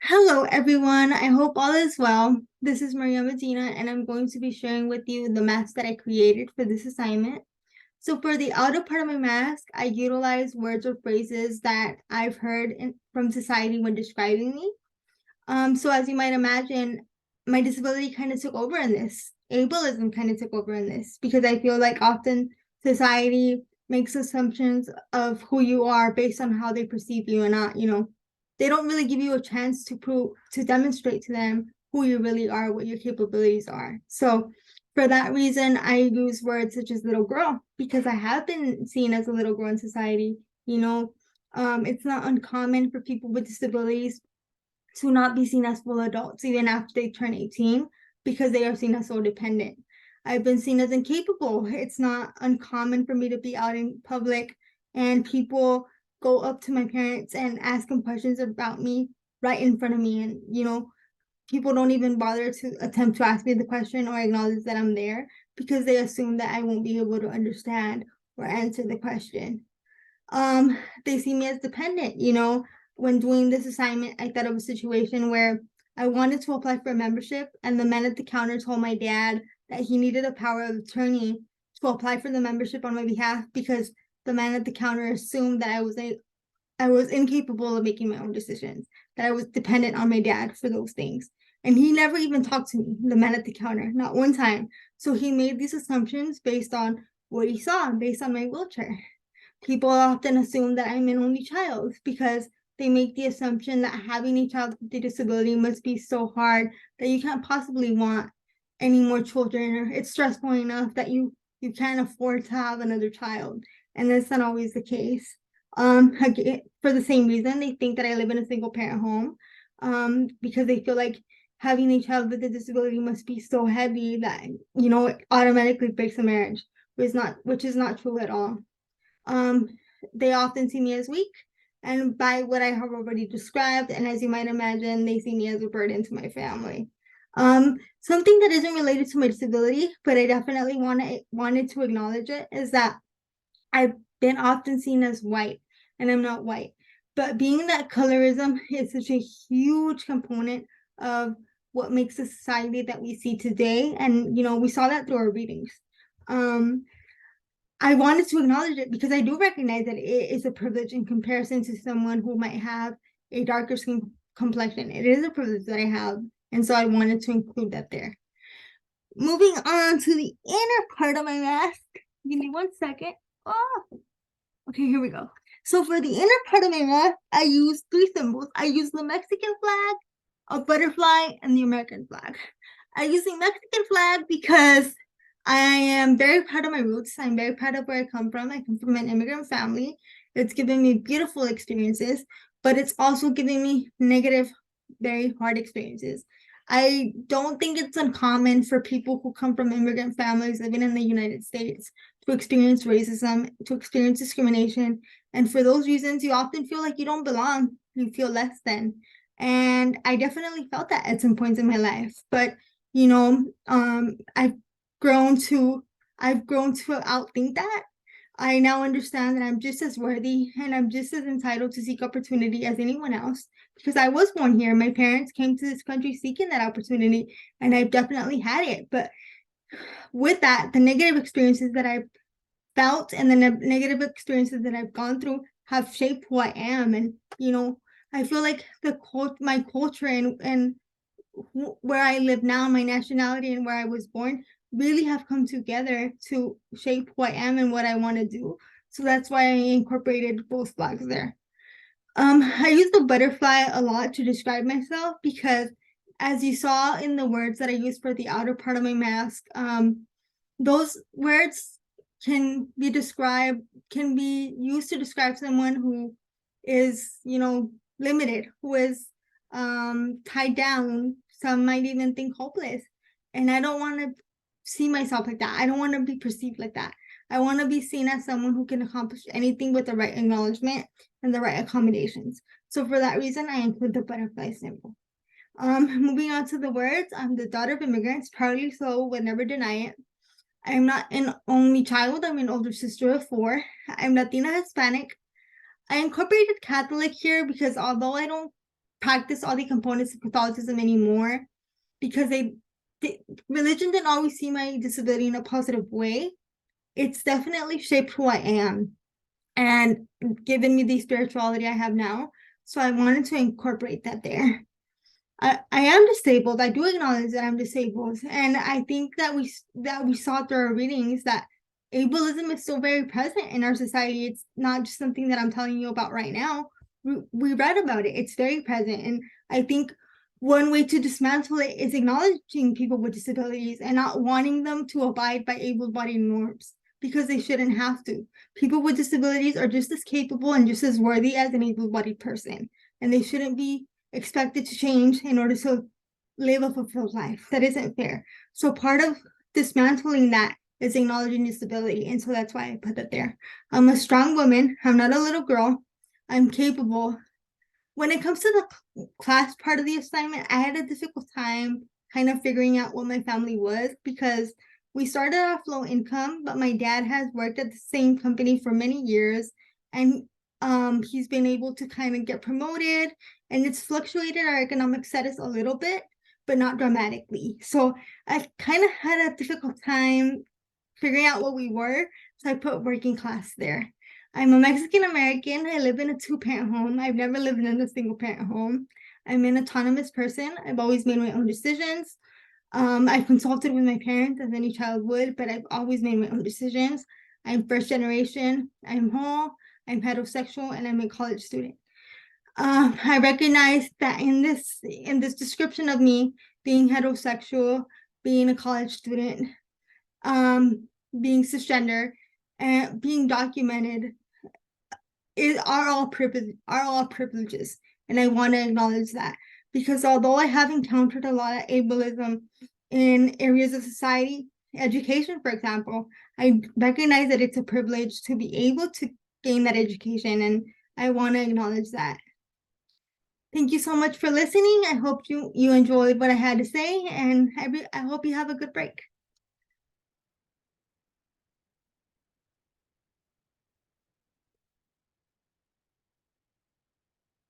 Hello, everyone. I hope all is well. This is Medina, and I'm going to be sharing with you the mask that I created for this assignment. So for the outer part of my mask, I utilize words or phrases that I've heard from society when describing me. So as you might imagine, my disability kind of took over in this. Ableism kind of took over in this because I feel like often society makes assumptions of who you are based on how they perceive you and not, they don't really give you a chance to demonstrate to them who you really are, what your capabilities are. So for that reason, I use words such as little girl because I have been seen as a little girl in society. It's not uncommon for people with disabilities to not be seen as full adults even after they turn 18 because they are seen as so dependent. I've been seen as incapable. It's not uncommon for me to be out in public and people go up to my parents and ask them questions about me right in front of me. And, people don't even bother to attempt to ask me the question or acknowledge that I'm there because they assume that I won't be able to understand or answer the question. They see me as dependent. When doing this assignment, I thought of a situation where I wanted to apply for a membership, and the man at the counter told my dad that he needed a power of attorney to apply for the membership on my behalf because the man at the counter assumed that I was incapable of making my own decisions, that I was dependent on my dad for those things. And he never even talked to me, the man at the counter, not one time. So he made these assumptions based on what he saw, based on my wheelchair. People often assume that I'm an only child because they make the assumption that having a child with a disability must be so hard that you can't possibly want any more children, or it's stressful enough that you can't afford to have another child. And that's not always the case. Again, for the same reason, they think that I live in a single parent home, because they feel like having a child with a disability must be so heavy that it automatically breaks a marriage, which is not true at all. Um, they often see me as weak, and by what I have already described, and as you might imagine, they see me as a burden to my family. Something that isn't related to my disability, but I definitely wanted to acknowledge it, is that I've been often seen as white, and I'm not white. But being that colorism is such a huge component of what makes the society that we see today, and we saw that through our readings. Um, I wanted to acknowledge it because I do recognize that it is a privilege in comparison to someone who might have a darker skin complexion. It is a privilege that I have, and so I wanted to include that there. Moving on to the inner part of my mask. Give me 1 second. Oh, okay, here we go. So for the inner part of my mask, I use three symbols. I use the Mexican flag, a butterfly, and the American flag. I use the Mexican flag because I am very proud of my roots. I'm very proud of where I come from. I come from an immigrant family. It's given me beautiful experiences, but it's also giving me negative, very hard experiences. I don't think it's uncommon for people who come from immigrant families living in the United States to experience racism, to experience discrimination. And for those reasons, you often feel like you don't belong, you feel less than. And I definitely felt that at some points in my life. But, I've grown to outthink that. I now understand that I'm just as worthy and I'm just as entitled to seek opportunity as anyone else because I was born here. My parents came to this country seeking that opportunity, and I've definitely had it. But with that, the negative experiences that I've felt and the negative experiences that I've gone through have shaped who I am. And, I feel like my culture and where I live now, my nationality and where I was born really have come together to shape who I am and what I want to do. So that's why I incorporated both flags there. I use the butterfly a lot to describe myself because, as you saw in the words that I used for the outer part of my mask, those words can be used to describe someone who is, limited, who is tied down. Some might even think hopeless, and I don't want to see myself like that. I don't want to be perceived like that. I want to be seen as someone who can accomplish anything with the right acknowledgement and the right accommodations. So for that reason, I include the butterfly symbol. Moving on to the words, I'm the daughter of immigrants, proudly so, would never deny it. I'm not an only child, I'm an older sister of four. I'm Latina Hispanic. I incorporated Catholic here because although I don't practice all the components of Catholicism anymore, because religion didn't always see my disability in a positive way. It's definitely shaped who I am and given me the spirituality I have now. So I wanted to incorporate that there. I am disabled. I do acknowledge that I'm disabled. And I think that we saw through our readings that ableism is still very present in our society. It's not just something that I'm telling you about right now. We read about it. It's very present. And I think one way to dismantle it is acknowledging people with disabilities and not wanting them to abide by able-bodied norms, because they shouldn't have to. People with disabilities are just as capable and just as worthy as an able-bodied person, and they shouldn't be expected to change in order to live a fulfilled life. That isn't fair. So part of dismantling that is acknowledging disability, and so that's why I put it there. I'm a strong woman. I'm not a little girl. I'm capable. When it comes to the class part of the assignment, I had a difficult time kind of figuring out what my family was, because we started off low income, but my dad has worked at the same company for many years, and he's been able to kind of get promoted, and it's fluctuated our economic status a little bit, but not dramatically. So I kind of had a difficult time figuring out what we were, so I put working class there. I'm a Mexican American. I live in a 2-parent home. I've never lived in a single parent home. I'm an autonomous person. I've always made my own decisions. I've consulted with my parents, as any child would, but I've always made my own decisions. I'm first generation. I'm whole. I'm heterosexual, and I'm a college student. I recognize that in this description of me being heterosexual, being a college student, being cisgender, and being documented are all privileges, and I want to acknowledge that, because although I have encountered a lot of ableism in areas of society, education, for example, I recognize that it's a privilege to be able to gain that education, and I want to acknowledge that. Thank you so much for listening. I hope you enjoyed what I had to say, and I hope you have a good break.